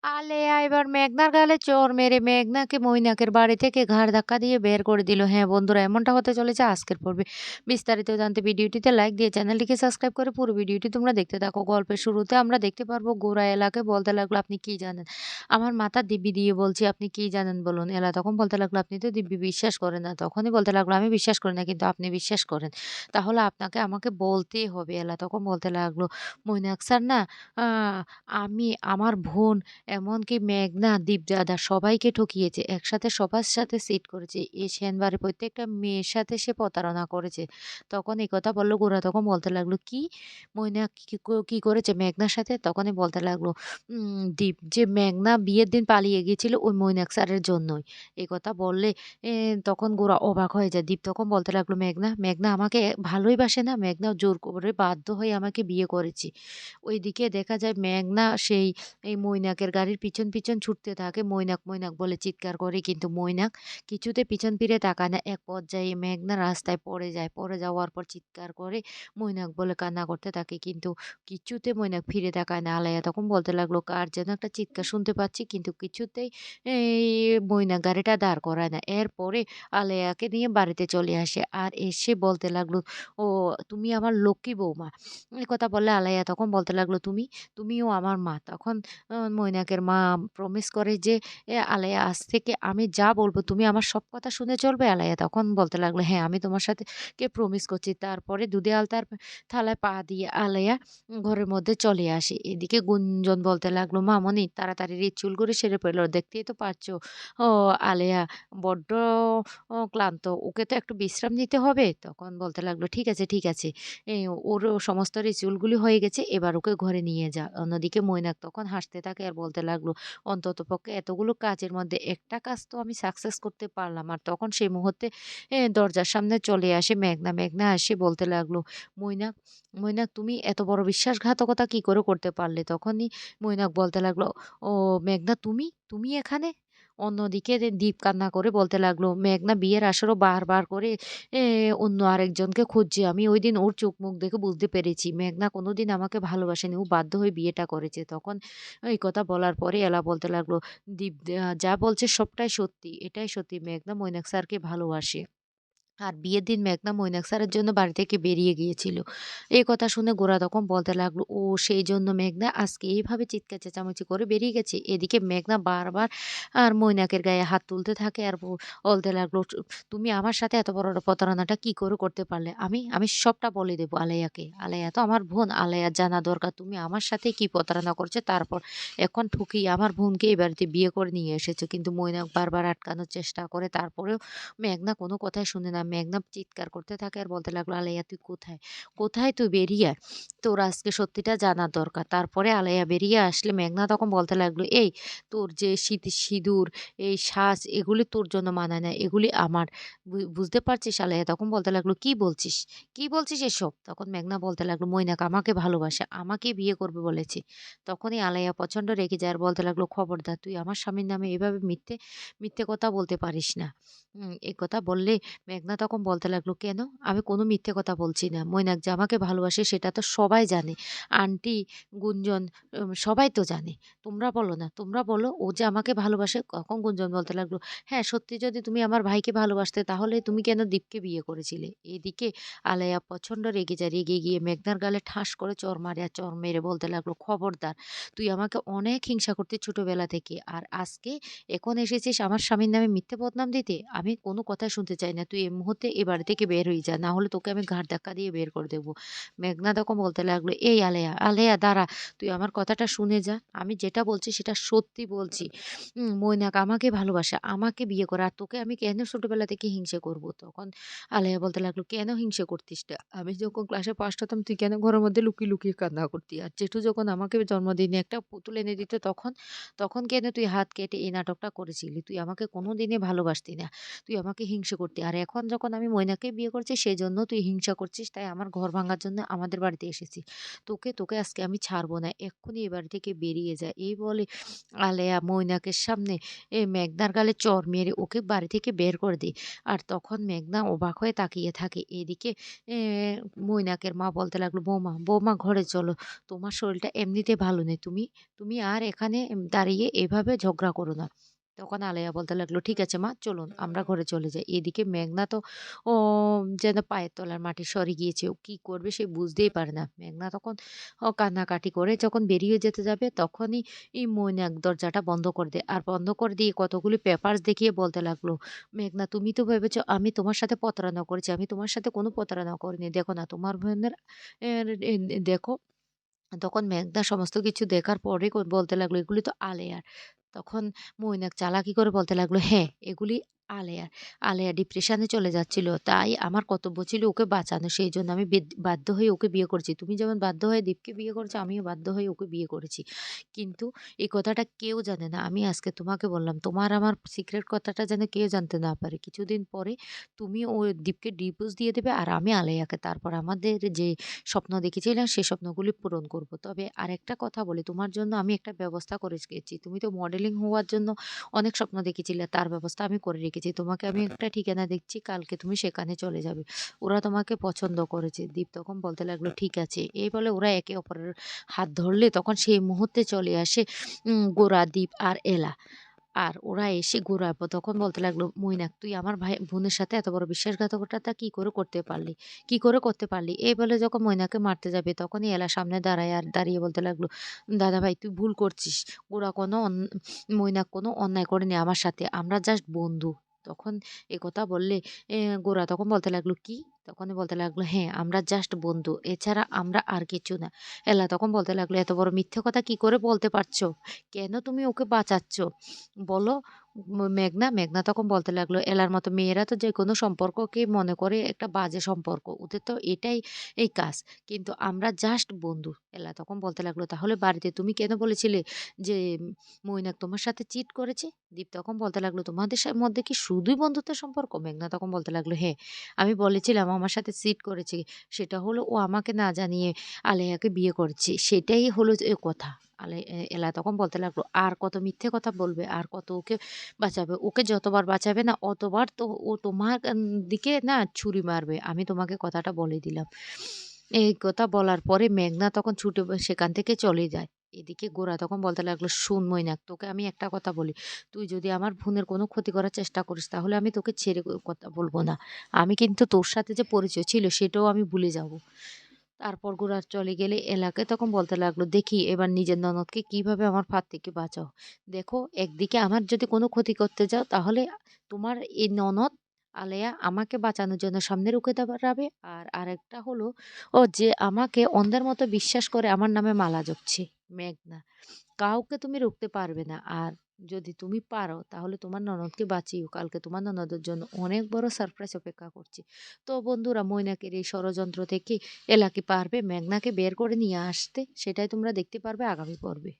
আলেয়া এবার মেঘনার গালে চড় মেরে মেঘনাকে মৈনাকের বাড়ি থেকে ঘাড় ধাক্কা দিয়ে বের করে দিল। হ্যাঁ বন্ধুরা, এমনটা হতে চলেছে আজকের পর্বে। বিস্তারিত জানতে ভিডিওটিতে লাইক দিয়ে চ্যানেলটিকে সাবস্ক্রাইব করে পুরো ভিডিওটি তোমরা দেখতে থাকো। গল্পের শুরুতে আমরা দেখতে পারবো গোরা এলাকে বলতে লাগলো, আপনি কি জানেন? আমার মাথা দিব্যি দিয়ে বলছি, আপনি কি জানেন বলুন। এলা তখন বলতে লাগলো, আপনি তো দিব্যি বিশ্বাস করেন না। তখনই বলতে লাগলো, আমি বিশ্বাস করি না কিন্তু আপনি বিশ্বাস করেন, তাহলে আপনাকে আমাকে বলতেই হবে। এলা তখন বলতে লাগলো, মৈনাক স্যার না, আমি আমার বোন এমনকি মেঘনা, দীপদাদা সবাইকে ঠকিয়েছে। একসাথে সবার সাথে চিট করেছে। এই সেনবারের প্রত্যেকটা মেয়ের সাথে সে প্রতারণা করেছে। তখন এই কথা বলল গোরা তখন বলতে লাগলো, "কি? মইনা কি করেছে মেঘনার সাথে?" তখনই বলতে লাগলো দীপ যে মেঘনা বিয়ের দিন পালিয়ে গিয়েছিল ওই মৈনাক স্যারের জন্যই। এই কথা বললে তখন গোরা অবাক হয়ে যায়। দীপ তখন বলতে লাগলো, মেঘনা আমাকে ভালোই বাসে না? মেঘনা জোর করে বাধ্য হয়ে আমাকে বিয়ে করেছে।" ওইদিকে দেখা যায় মেঘনা সেই এই মৈনাকের গাড়ির পিছন ছুটতে থাকে। মৈনাক বলে চিৎকার করে কিন্তু মৈনাক কিছুতে পিছন ফিরে তাকায় না। এক পর্যায়ে মেঘনা রাস্তায় পড়ে যায়। পড়ে যাওয়ার পর চিৎকার করে মৈনাক বলে কান্না করতে থাকে। কিন্তু কিছুতে মৈনাক ফিরে তাকায় না। আলাইয়া তখন বলতে লাগলো, কার যেন একটা চিৎকার শুনতে পাচ্ছি কিন্তু কিছুতেই এই মৈনাক গাড়িটা দাঁড় করায় না। এরপরে আলাইয়াকে নিয়ে বাড়িতে চলে আসে। আর এসে বলতে লাগলো, "ও তুমি আমার লক্ষ্মী বউমা।" এ কথা বললে আলাইয়া তখন বলতে লাগলো, তুমিও আমার মা।" তখন মৈনাকের মা প্রমিস করে যে, আলাইয়া আজ থেকে আমি যা বলব তুমি আমার সব কথা শুনে চলবে?" আলাইয়া তখন বলতে লাগলো, "হ্যাঁ, আমি তোমার সাথে প্রমিস করছি।" তারপরে দুধে আলতার থালায় পা দিয়ে আলাইয়া ঘরের মধ্যে চলে আসে। এদিকে গুঞ্জন বলতে লাগলো, "মামুনি তাড়াতাড়ি এই চুলগুলো সেরে ফেলো। দেখতেই তো পারছ ও আলেয়া বড্ড ক্লান্ত। ওকে তো একটু বিশ্রাম নিতে হবে।" তখন বলতে লাগলো, "ঠিক আছে, ঠিক আছে। এ ওর সমস্ত রিচুয়ালগুলি হয়ে গেছে। এবার ওকে ঘরে নিয়ে যা।" অন্যদিকে মৈনাক তখন হাসতে থাকে আর বলতে লাগলো, "অন্ততপক্ষে এতগুলো কাজের মধ্যে একটা কাজ তো আমি সাকসেস করতে পারলাম।" আর তখন সেই মুহূর্তে দরজার সামনে চলে আসে মেঘনা। মেঘনা এসে বলতে লাগলো, "মৈনাক, মৈনাক তুমি এত বড় বিশ্বাসঘাতকতা কি করে করতে পারলে?" তখনই মৈনাক বলতে লাগলো, "ও মেঘনা তুমি? তুমি এখানে?" অন্যদিকে দীপ কান্না করে বলতে লাগলো, "মেঘনা বিয়ের আসরও বারবার করে এ অন্য আরেকজনকে খুঁজছে। আমি ঐদিন ওর চোখ মুখ দেখে বুঝতে পেরেছি মেঘনা কোনোদিন আমাকে ভালোবাসেনি। ও বাধ্য হয়ে বিয়েটা করেছে।" তখন এই কথা বলার পরে এলা বলতে লাগলো, "দীপ যা বলছে সবটাই সত্যি। এটাই সত্যি মেঘনা মৈনাক স্যারকে ভালোবাসে।" আর বিয়ের দিন মেঘনা মৈনাক স্যারের জন্য বাড়ি থেকে বেরিয়ে গিয়েছিল। এই কথা শুনে গোরা তখন বলতে লাগলো, "ও সেইজন্য মেঘনা আজকে এইভাবে চিৎকার চেঁচামেচি করে বেরিয়ে গেছে?" এদিকে মেঘনা বারবার আর মৈনাকের গায়ে হাত তুলতে থাকে আর বলতে লাগলো, তুমি আমার সাথে এত বড় প্রতারণাটা কি করে করতে পারলে? আমি সবটা বলে দেবো আলাইয়াকে। আলাইয়া তো আমার বোন, আলাইয়ার জানা দরকার তুমি আমার সাথে কি প্রতারণা করছো। তারপর এখন ঠকিয়ে আমার বোনকে এই বাড়িতে বিয়ে করে নিয়ে এসেছো।" কিন্তু মৈনাক বারবার আটকানোর চেষ্টা করে। তারপরেও মেঘনা কোনো কথাই শুনে না। মেঘনা চিৎকার করতে থাকে আর বলতে লাগলো, "আলাইয়া তুই কোথায়? কোথায় তুই? বেরিয়ে আয়। তোর আজকে সত্যিটা জানার দরকার।" তারপরে আলাইয়া বেরিয়ে আসলে মেঘনা তখন বলতে লাগলো, "এই তোর যে সিঁদুর, এই সাজ এগুলি তোর জন্য মানায় না। এগুলি আমার। বুঝতে পারছিস?" আলাইয়া তখন বলতে লাগলো, "কি বলছিস? কি বলছিস এসব?" তখন মেঘনা বলতে লাগলো, "মৈনাক আমাকে ভালোবাসে। আমাকেই বিয়ে করবে বলেছে।" তখনই আলাইয়া প্রচণ্ড রেগে যায় আর বলতে লাগলো, "খবরদার তুই আমার স্বামীর নামে এভাবে মিথ্যে কথা বলতে পারিস না।" এই কথা বললে মেঘনা তখন বলতে লাগলো, "কেন? আমি কোনো মিথ্যে কথা বলছি না। মৈনাক যে আমাকে ভালোবাসে সেটা তো সবাই জানে। আন্টি, গুঞ্জন সবাই তো জানে। তোমরা বলো না। তোমরা বলো ও যে আমাকে ভালোবাসে।" তখন গুঞ্জন বলতে লাগলো, "হ্যাঁ, সত্যি যদি তুমি আমার ভাইকে ভালোবাসতে তাহলে তুমি কেন দীপকে বিয়ে করেছিলে?" এদিকে আলাইয়া প্রচণ্ড রেগে যায়। রেগে গিয়ে মেঘনার গালে ঠাস করে চড় মারে আর চড় মেরে বলতে লাগলো, "খবরদার! তুই আমাকে অনেক হিংসা করতিস ছোটবেলা থেকে। আর আজকে এখন এসেছিস আমার স্বামীর নামে মিথ্যে বদনাম দিতে? আমি কোনো কথাই শুনতে চাই না। তুই এই মুহূর্তে এ বাড়ি থেকে বের হয়ে যা। না হলে তোকে আমি ঘাড় ধাক্কা দিয়ে বের করে দেব।" মেঘনা তখন বলতে লাগলো, "এই আলেয়া, আলেয়া দাঁড়া। তুই আমার কথাটা শুনে যা। আমি যেটা বলছি সেটা সত্যি বলছি। মৈনাক আমাকে ভালোবাসে, আমাকে বিয়ে করে। আর তোকে আমি কেন ছোটবেলা থেকে হিংসে করব?" তখন আলেয়া বলতে লাগলো, "কেন হিংসে করতিস টা? আমি যখন ক্লাসে ফার্স্ট হতাম তুই কেন ঘরের মধ্যে লুকিয়ে কান্না করতি? আর জেঠু যখন আমাকে জন্মদিনে একটা পুতুল এনে দিত তখন? তখন কেন তুই হাত কেটে এই নাটকটা করেছিলি? তুই আমাকে কোনোদিনই ভালোবাসতি না। তুই আমাকে হিংসে করতি। আর এখন যখন আমি মইনাকে বিয়ে করছি সেজন্য তুই হিংসা করছিস, তাই আমার ঘর ভাঙার জন্য আমাদের বাড়িতে এসেছিস। তোকে তোকে আজকে আমি ছাড়বো না। এক্ষুনি এ বাড়ি থেকে বেরিয়ে যা।" এই বলে আলেয়া মৈনাকের সামনে মেঘনার গালে চড় মেরে ওকে বাড়ি থেকে বের করে দেয়। আর তখন মেঘনা অবাক হয়ে তাকিয়ে থাকে। এদিকে এ মৈনাকের মা বলতে লাগলো, "বৌমা, বৌমা ঘরে চলো। তোমার শরীরটা এমনিতে ভালো নেই। তুমি তুমি আর এখানে দাঁড়িয়ে এভাবে ঝগড়া করো না।" তখন আলেয়া বলতে লাগলো, "ঠিক আছে মা, চলুন আমরা ঘরে চলে যাই।" এদিকে মেঘনা তো ও যেন পায়ের তলার মাটি সরে গিয়েছে। ও কি করবে সে বুঝতেই পারে না। মেঘনা তখন কান্নাকাটি করে যখন বেরিয়ে যেতে যাবে তখনই মৈনাক দরজাটা বন্ধ করে দেয়। আর বন্ধ করে দিয়ে কতগুলি পেপারস দেখিয়ে বলতে লাগলো, "মেঘনা, তুমি তো ভেবেছ আমি তোমার সাথে প্রতারণা করেছি। আমি তোমার সাথে কোনো প্রতারণা করিনি। দেখো না তোমার বোনের এর এ দেখো।" তখন মেঘনা সমস্ত কিছু দেখার পরে বলতে লাগলো, "এগুলি তো আলেয়ার।" তখন মৈনাক চালাকি করে বলতে লাগলো, "হ্যাঁ, এগুলি আলেয়ার। আলেয়া ডিপ্রেশনে চলে যাচ্ছিল। তাই আমার কর্তব্য ছিল ওকে বাঁচানো। সেইজন্য আমি বাধ্য হয়ে ওকে বিয়ে করেছি। তুমি যেমন বাধ্য হয়ে দীপকে বিয়ে করেছো, আমিও বাধ্য হয়ে ওকে বিয়ে করেছি। কিন্তু এই কথাটা কেউ জানে না। আমি আজকে তোমাকে বললাম। তোমার আমার সিক্রেট কথাটা যেন কেউ জানতে না পারে। কিছুদিন পরে তুমি দীপকে ডিভোর্স দিয়ে দেবে আর আমি আলেয়াকে। তারপর আমাদের যে স্বপ্ন দেখেছিলাম সে স্বপ্নগুলি পূরণ করব। তবে আরেকটা কথা বলি, তোমার জন্য আমি একটা ব্যবস্থা করে রেখেছি। তুমি তো মডেলিং হওয়ার জন্য অনেক স্বপ্ন দেখেছিলে, তার ব্যবস্থা আমি করে রেখেছি। তোমাকে আমি একটা ঠিকানা দিচ্ছি, কালকে তুমি সেখানে চলে যাবে। ওরা তোমাকে পছন্দ করেছে।" দীপ তখন বলতে লাগলো, "ঠিক আছে।" এই বলে ওরা একে অপরের হাত ধরলে তখন সেই মুহূর্তে চলে আসে গোরা, দীপ আর এলা। আর ওরা এসে ঘুরাবো তখন বলতে লাগলো, "মৈনাক, তুই আমার ভাই বোনের সাথে এত বড় বিশ্বাসঘাতকতাটা কি করে করতে পারলি? কি করে করতে পারলি?" এই বলে যখন মৈনাককে মারতে যাবে তখনই এলা সামনে দাঁড়ায় আর দাঁড়িয়ে বলতে লাগলো, "দাদা ভাই, তুই ভুল করছিস। ওরা কোনো মৈনাক কোনো অন্যায় করেনি আমার সাথে। আমরা জাস্ট বন্ধু।" তখন একথা বললে গোরা তখন বলতে লাগলো, "কি?" তখনই বলতে লাগলো, "হ্যাঁ, আমরা জাস্ট বন্ধু। এছাড়া আমরা আর কিছু না।" এলা তখন বলতে লাগলো, "এত বড় মিথ্যে কথা কি করে বলতে পারছো? কেন তুমি ওকে বাঁচাচ্ছ? বলো।" মেঘনা, মেঘনা তখন বলতে লাগলো, "এলার মতো মেয়েরা তো যেকোনো সম্পর্ককে মনে করে একটা বাজে সম্পর্ক। ওদের তো এটাই এই কাজ। কিন্তু আমরা জাস্ট বন্ধু।" এলা তখন বলতে লাগলো, "তাহলে বাড়িতে তুমি কেন বলেছিলে যে মৈনাক তোমার সাথে চিট করেছে?" দীপ তখন বলতে লাগলো, "তোমাদের মধ্যে কি শুধুই বন্ধুত্বের সম্পর্ক?" মেঘনা তখন বলতে লাগলো, "হ্যাঁ, আমি বলেছিলাম আমার সাথে চিট করেছে। সেটা হলো ও আমাকে না জানিয়ে আলেয়াকে বিয়ে করেছে। সেটাই হলো যে কথা।" এলা তখন বলতে লাগলো, "আর কত মিথ্যে কথা বলবে? আর কত ওকে বাঁচাবে? ওকে যতবার বাঁচাবে না অতবার তো ও তোমার দিকে না ছুরি মারবে। আমি তোমাকে কথাটা বলে দিলাম।" এই কথা বলার পরে মেঘনা তখন ছুটে সেখান থেকে চলে যায়। এদিকে গোরা তখন বলতে লাগলো, "শোন মৈনাক, তোকে আমি একটা কথা বলি। তুই যদি আমার বোনের কোনো ক্ষতি করার চেষ্টা করিস তাহলে আমি তোকে ছেড়ে কথা বলব না। আমি কিন্তু তোর সাথে যে পরিচয় ছিল সেটাও আমি ভুলে যাব।" তারপর গোরা চলে গেলে এলাকে তখন বলতে লাগলো, "দেখি এবার নিজের ননদকে কিভাবে আমার ফাঁদ থেকে বাঁচাও। দেখো, একদিকে আমার যদি কোনো ক্ষতি করতে যাও তাহলে তোমার এই ননদ আলেয়া আমাকে বাঁচানোর জন্য সামনে রুখে দাঁড়াবে, আর আরেকটা হলো যে আমাকে অন্ধের মতো বিশ্বাস করে আমার নামে মালা জপছে। মেঘনা, কাউকে তুমি রুখতে পারবে না। আর যদি তুমি পারো তাহলে তোমার ননদকে বাঁচিও। কালকে তোমার ননদের জন্য অনেক বড় সারপ্রাইজ অপেক্ষা করছে।" তো বন্ধুরা, মৈনাকের এই ষড়যন্ত্র থেকে এলা কি পারবে মেঘনাকে বের করে নিয়ে আসতে? সেটাই তোমরা দেখতে পারবে আগামী পর্বে।